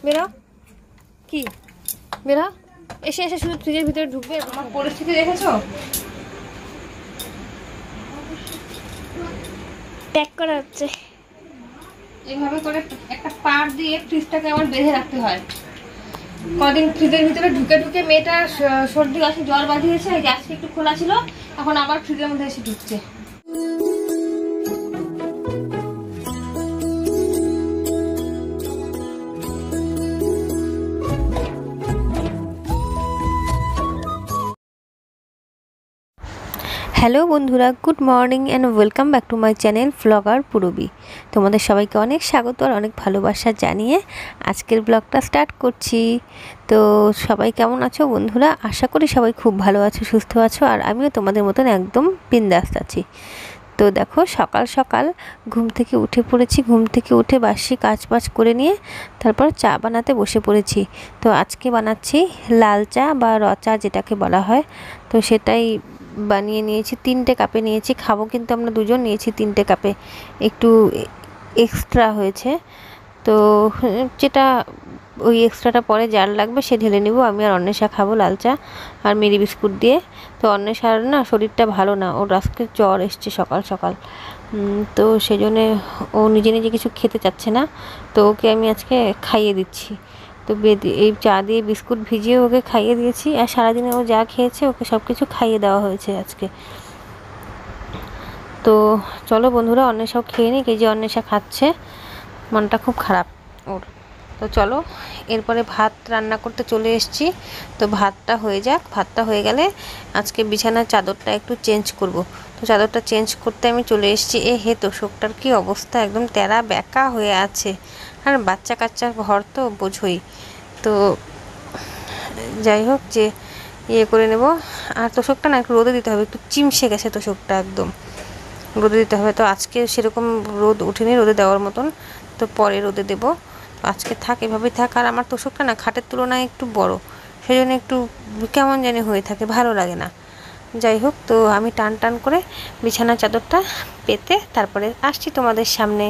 বেরো কি বেরো, এসে এসে শুধু ফ্রিজের ভিতরে ঢুকবে। আমার পরিস্থিতি দেখেছো, প্যাক করা হচ্ছে। এইভাবে করে একটা পার দিয়ে ফ্রিজটাকে আমার বেঁধে রাখতে হয়। কদিন ফ্রিজের ভিতরে ঢুকে ঢুকে মেয়েটা সর্দি কাশি জ্বর বাঁধিয়েছে, গ্যাসটা একটু খোলা ছিল, এখন আবার ফ্রিজের মধ্যে এসে ঢুকছে। হ্যালো বন্ধুরা, good morning and welcome back to my channel blogger Purabi. তোমাদের সবাইকে অনেক স্বাগত আর অনেক ভালোবাসা জানিয়ে আজকের ব্লগটা স্টার্ট করছি। তো সবাই কেমন আছো বন্ধুরা? আশা করি সবাই খুব ভালো আছো, সুস্থ আছো, আর আমিও তোমাদের মতন একদম বিন্দাস আছি। তো দেখো, সকাল সকাল ঘুম থেকে উঠে পড়েছি। ঘুম থেকে উঠে বাসি কাজ করে নিয়ে তারপর চা বানাতে বসে পড়েছি। তো আজকে বানাচ্ছি লাল চা বা র চা যেটাকে বলা হয়। তো সেটাই বানিয়ে নিয়েছি, 3টে কাপে নিয়েছি। খাবো কিন্তু আমরা দুজন, নিয়েছি 3টে কাপে, একটু এক্সট্রা হয়েছে। তো যেটা ওই এক্সট্রাটা পরে যার লাগবে সে ঢেলে নিব। আমি আর অন্বেষা খাবো লাল চা আর মেরি বিস্কুট দিয়ে। তো অন্বেষার না শরীরটা ভালো না, ওর আজকে জ্বর এসছে সকাল সকাল। তো সেই জন্যে ও নিজে নিজে কিছু খেতে চাচ্ছে না, তো ওকে আমি আজকে খাইয়ে দিচ্ছি। তো এই চা দিয়ে বিস্কুট ভিজিয়ে ওকে খাইয়ে দিয়েছি, আর সারাদিনে ও যা খেয়েছে ওকে সব কিছু খাইয়ে দেওয়া হয়েছে আজকে। তো চলো বন্ধুরা, অন্বেষাও খেয়ে নিক। এই যে অন্বেষা খাচ্ছে, মনটা খুব খারাপ ওর। তো চলো, এরপরে ভাত রান্না করতে চলে এসেছি। তো ভাতটা হয়ে যাক, ভাতটা হয়ে গেলে আজকে বিছানার চাদরটা একটু চেঞ্জ করব। তো চাদরটা চেঞ্জ করতে আমি চলে এসেছি। হে তোষকটার কি অবস্থা, একদম তেরা বেঁকা হয়ে আছে, আর বাচ্চা কাচ্চার ঘর তো বোঝোই। তো যাই হোক, যে ইয়ে করে নেব। আর তোষকটা না একটু রোদে দিতে হবে, একটু চিমসে গেছে তোষকটা, একদম রোদে দিতে হবে। তো আজকে সেরকম রোদ উঠেনি রোদে দেওয়ার মতন, তো পরে রোদে দেবো। তো আজকে থাক, এভাবেই থাক। আর আমার তোষকটা না খাটের তুলনায় একটু বড়, সেই জন্য একটু কেমন জানি হয়ে থাকে, ভালো লাগে না। যাই হোক, তো আমি টান টান করে বিছানার চাদরটা পেতে তারপরে আসছি তোমাদের সামনে।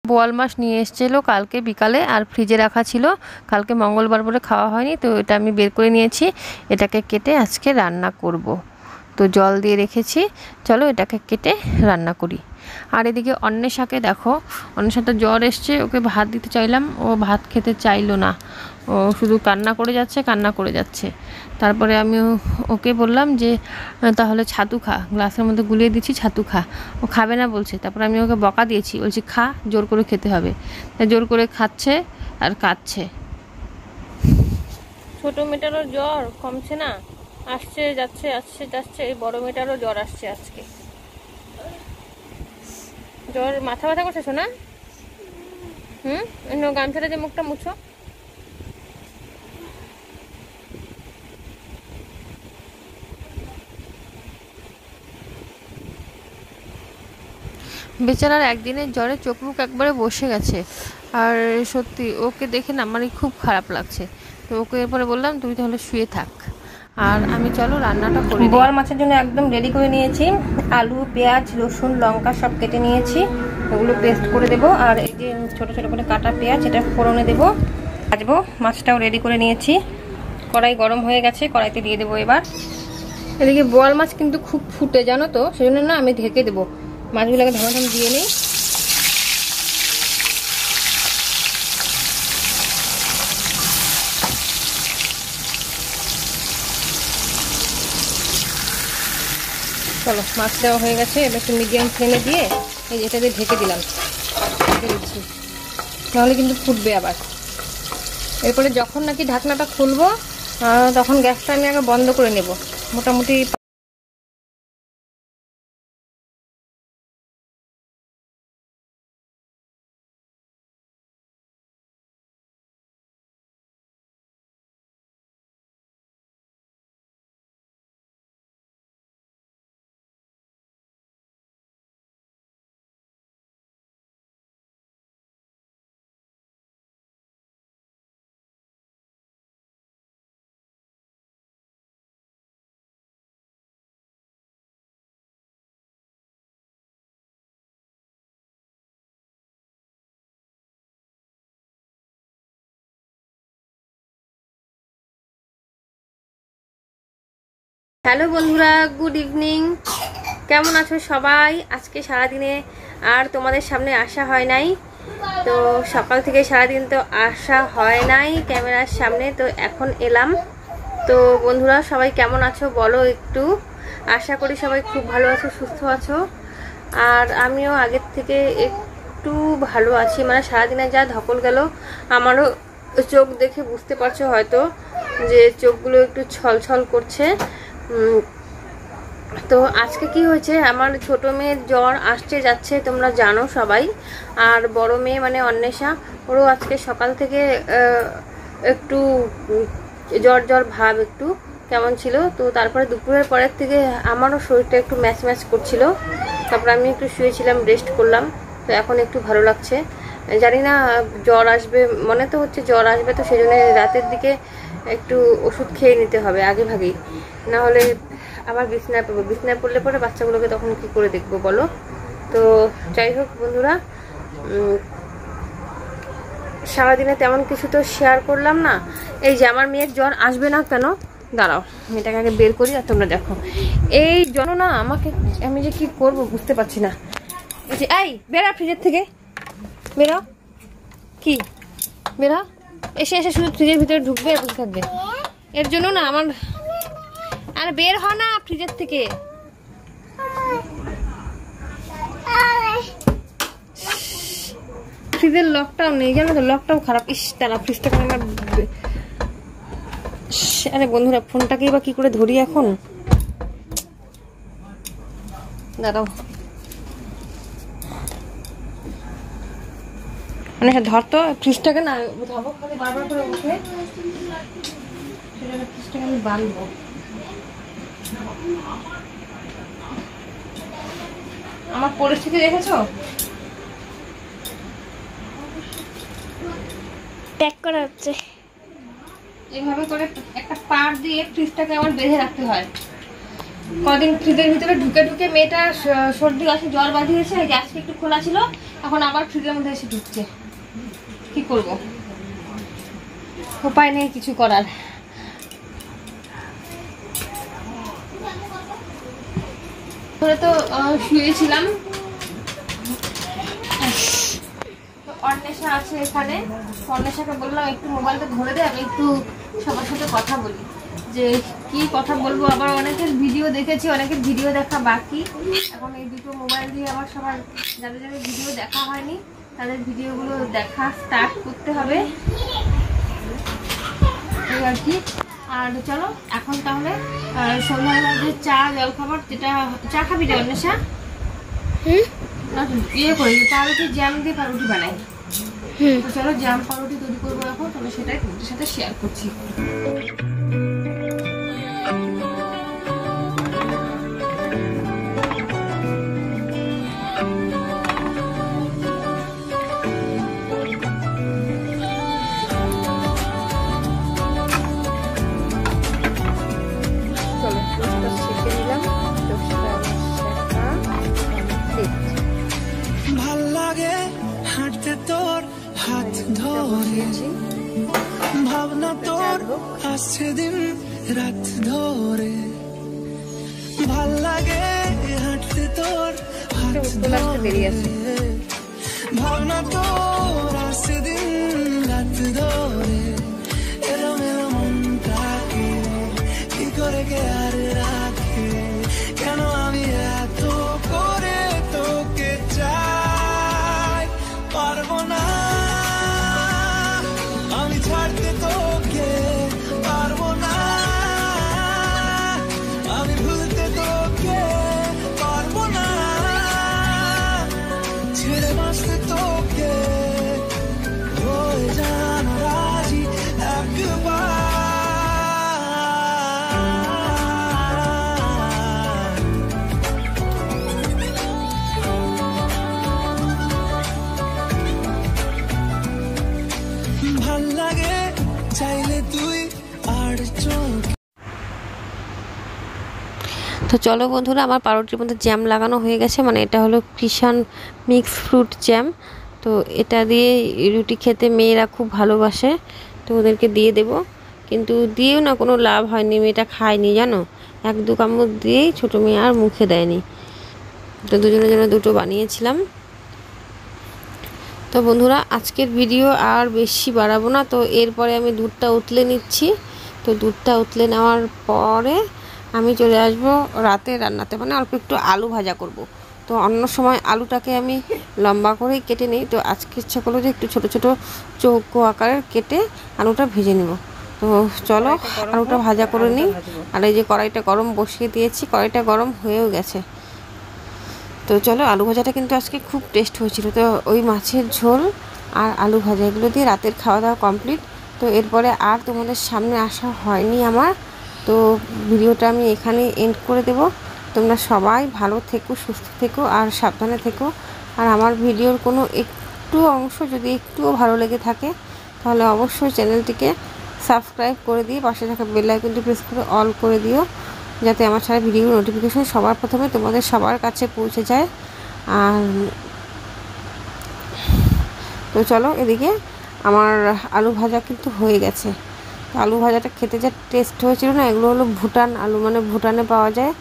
বোয়াল মাছ নিয়ে এসেছিলো কালকে বিকালে, আর ফ্রিজে রাখা ছিল, কালকে মঙ্গলবার বলে খাওয়া হয়নি। তো এটা আমি বের করে নিয়েছি, এটাকে কেটে আজকে রান্না করব। তো জল দিয়ে রেখেছি, চলো এটাকে কেটে রান্না করি। আর এদিকে অন্বেষাকে দেখো, অন্বেষাটা জ্বর এসছে, ওকে ভাত দিতে চাইলাম, ও ভাত খেতে চাইলো না, ও শুধু কান্না করে যাচ্ছে। তারপরে আমি ওকে বললাম যে তাহলে ছাতু খা, গ্লাসের মধ্যে গুলিয়ে দিচ্ছি, ছাতু খা। ও খাবে না বলছে। তারপর আমি ওকে বকা দিয়েছি, বলছি খা, জোর করে খেতে হবে। তাই জোর করে খাচ্ছে আর কাঁদছে। ছোট মেয়েটারও জ্বর কমছে না, আসছে যাচ্ছে আসছে যাচ্ছে। এই বড় মেয়েটারও জ্বর আসছে আজকে। জ্বর, মাথা ব্যথা করছে শোনা? গামছাটা যে মুখটা মুছো। বেচারার একদিনের জ্বরে চোখ মুখ একবারে বসে গেছে। আর সত্যি ওকে দেখে না আমারই খুব খারাপ লাগছে। তো ওকে এরপরে বললাম তুই তাহলে শুয়ে থাক, আর আমি চলো রান্নাটা করি। বোয়াল মাছের জন্য একদম রেডি করে নিয়েছি। আলু, পেঁয়াজ, রসুন, লঙ্কা সব কেটে নিয়েছি, ওগুলো পেস্ট করে দেবো। আর এই যে ছোটো ছোটো করে কাটা পেঁয়াজ, এটা ফোড়নে দেবো, ভাজবো। মাছটাও রেডি করে নিয়েছি, কড়াই গরম হয়ে গেছে, কড়াইতে দিয়ে দেবো এবার। এদিকে বোয়াল মাছ কিন্তু খুব ফুটে জানো তো, সেজন্য না আমি ঢেকে দেবো। মাছগুলোকে ধমাধম দিয়ে নিই। চলো, মাছ দেওয়া হয়ে গেছে, এবার একটু মিডিয়াম ফ্লেমে দিয়ে এই এটা দিয়ে ঢেকে দিলাম, ঢেকে দিচ্ছি, নাহলে কিন্তু ফুটবে আবার। এরপরে যখন নাকি ঢাকনাটা খুলবো তখন গ্যাসটা আমি আগে বন্ধ করে নেব। মোটামুটি হ্যালো বন্ধুরা, গুড ইভিনিং। কেমন আছো সবাই? আজকে সারাদিনে আর তোমাদের সামনে আসা হয় নাই, তো সকাল থেকে সারাদিন তো আসা হয় নাই ক্যামেরার সামনে, তো এখন এলাম। তো বন্ধুরা সবাই কেমন আছো বলো একটু। আশা করি সবাই খুব ভালো আছো, সুস্থ আছো। আর আমিও আগের থেকে একটু ভালো আছি, মানে সারাদিনে যা ধকল গেল আমারও চোখ দেখে বুঝতে পারছো হয়তো যে চোখগুলো একটু ছলছল করছে। তো আজকে কি হয়েছে, আমার ছোট মেয়ের জ্বর আসছে যাচ্ছে তোমরা জানো সবাই। আর বড় মেয়ে মানে অন্বেষা, ওরও আজকে সকাল থেকে একটু জ্বর জ্বর ভাব একটু কেমন ছিল। তো তারপরে দুপুরের পরের থেকে আমারও শরীরটা একটু ম্যাচ ম্যাচ করছিল। তারপর আমি একটু শুয়েছিলাম, রেস্ট করলাম, তো এখন একটু ভালো লাগছে। জানি না জ্বর আসবে, মনে তো হচ্ছে জ্বর আসবে, তো সেই জন্য রাতের দিকে একটু ওষুধ খেয়ে নিতে হবে আগে ভাগেই, না হলে আবার বিছনায় পড়বো। বিছনায় পড়লে পরে বাচ্চাগুলোকে তখন কি করে দেখবো বলো। তো যাই হোক বন্ধুরা, সারাদিনে তেমন কিছু তো শেয়ার করলাম না। এই যে আমার মেয়ের জ্বর আসবে না কেন, দাঁড়াও মেয়েটাকে আগে বের করি আর তোমরা দেখো। এই জ্বর না আমাকে, আমি যে কি করব বুঝতে পারছি না। এই যে এই বেরা ফ্রিজের থেকে, বেরা কি বেরা, এসে এসে শুধু ফ্রিজের ভিতরে ঢুকবে আর বসে থাকবে। এর জন্য না আমার, আর বের হ না ফ্রিজের থেকে। ফ্রিজের লকটাও নেই জানো তো, লকটাও খারাপ। ইস তারা ফ্রিজটা করে আমার, আরে বন্ধুরা ফোনটাকেই বা কি করে ধরি এখন, দাঁড়াও। মানে ধরতো ফ্রিজটাকে না, ধরবো খালি বারবার করে উঠে, ফ্রিজটাকে আমি বাঁধবো। আমার পরিস্থিতি দেখেছো, প্যাক করা হচ্ছে এইভাবে করে। একটা পার দিয়ে ফ্রিজটাকে আমার বেঁধে রাখতে হয়। কদিন ফ্রিজের ভিতরে ঢুকে ঢুকে মেয়েটা সর্দি কাশি জ্বর বাঁধিয়েছে, আজকে একটু খোলা ছিল, এখন আবার ফ্রিজের মধ্যে এসে ঢুকছে। কি করব, উপায় নেই কিছু করার। তো শুয়েছিলাম, অন্বেষা আছে এখানে, অন্বেষাকে বললাম একটু মোবাইলটা ধরে দে, আমি একটু সবার সাথে কথা বলি। যে কি কথা বলবো, আবার অনেকের ভিডিও দেখেছি, অনেকের ভিডিও দেখা বাকি। এখন এই দুটো মোবাইল দিয়ে আবার সবার যাদের যাদের ভিডিও দেখা হয়নি তাদের ভিডিওগুলো দেখা স্টার্ট করতে হবে এই আর কি। আর চলো এখন তাহলে সন্ধ্যাবেলা যে চা জলখাবার, যেটা চা খাবি রে অন্বেষা, ইয়ে করি পাউরুটি জ্যাম দিয়ে পাউরুটি বানাই। তো চলো জ্যাম পাউরুটি তৈরি করবো এখন, তাহলে সেটাই তোমাদের সাথে শেয়ার করছি। হাত ধরে ভাবনা তোর আসছে দিন রাত ধরে ভাল লাগে হাঁটতে তোর হাত ধরে ভাবনা তোর আসছে দিন রাত ধরে এরম এরম মনটাকে কি করে কে আর রাখে কেন আমি এত করে তোকে চাই পারবো না আমি ছাড়তে তোকে পারবো না আমি ভুলতে তোকে পারবো না ছেড়ে বাঁচতে তোকে হয়ে জানা রাজি একবার ভাল লাগে চাইলে তুই আর চোখ। তো চলো বন্ধুরা, আমার পাউরুটির মধ্যে জ্যাম লাগানো হয়ে গেছে, মানে এটা হলো কিষান মিক্স ফ্রুট জ্যাম। তো এটা দিয়ে রুটি খেতে মেয়েরা খুব ভালোবাসে, তো ওদেরকে দিয়ে দেব। কিন্তু দিয়েও না কোনো লাভ হয়নি, মেয়েটা খায়নি জানো, এক দু কামড় দিয়েই ছোটো মেয়ে আর মুখে দেয়নি। তো দুজনের জন্য দুটো বানিয়েছিলাম। তো বন্ধুরা, আজকের ভিডিও আর বেশি বাড়াবো না। তো এরপরে আমি দুধটা উতলে নিচ্ছি। তো দুধটা উতলে নেওয়ার পরে আমি চলে আসব রাতে রান্নাতে, মানে অল্প একটু আলু ভাজা করব। তো অন্য সময় আলুটাকে আমি লম্বা করেই কেটে নিই, তো আজকে ইচ্ছা করলো যে একটু ছোট ছোট চৌকো আকারের কেটে আলুটা ভেজে নেব। তো চলো আলুটা ভাজা করে নিই। আর এই যে কড়াইটা গরম বসিয়ে দিয়েছি, কড়াইটা গরম হয়েও গেছে। তো চলো, আলু ভাজাটা কিন্তু আজকে খুব টেস্ট হয়েছিল। তো ওই মাছের ঝোল আর আলু ভাজা এগুলো দিয়ে রাতের খাওয়া দাওয়া কমপ্লিট। তো এরপরে আর তোমাদের সামনে আসা হয়নি আমার। তো ভিডিওটা আমি এখানেই এন্ড করে দেব। তোমরা সবাই ভালো থেকো, সুস্থ থেকো আর সাবধানে থেকো। আর আমার ভিডিওর কোনো একটু অংশ যদি একটুও ভালো লেগে থাকে তাহলে অবশ্যই চ্যানেলটিকে সাবস্ক্রাইব করে দিয়ে পাশে থাকা বেল আইকনটি প্রেস করে অল করে দিও, যাতে আমার ছাড়া ভিডিও নোটিফিকেশন সবার প্রথমে তোমাদের সবার কাছে পৌঁছে যায়। আর তো চলো, এদিকে আমার আলু ভাজা কিন্তু হয়ে গেছে। আলু ভাজাটা খেতে যা টেস্ট হয়েছিল না, এগুলো হলো ভুটান আলু, মানে ভুটানে পাওয়া যায়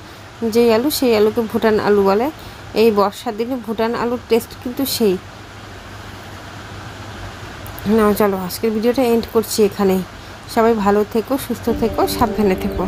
যেই আলু, সেই আলুকে ভুটান আলু বলে। এই বর্ষার দিনে ভুটান আলুর টেস্ট কিন্তু সেই। না চলো, আজকের ভিডিওটা এন্ড করছি এখানেই। সবাই ভালো থেকো, সুস্থ থেকো, সাবধানে থেকো।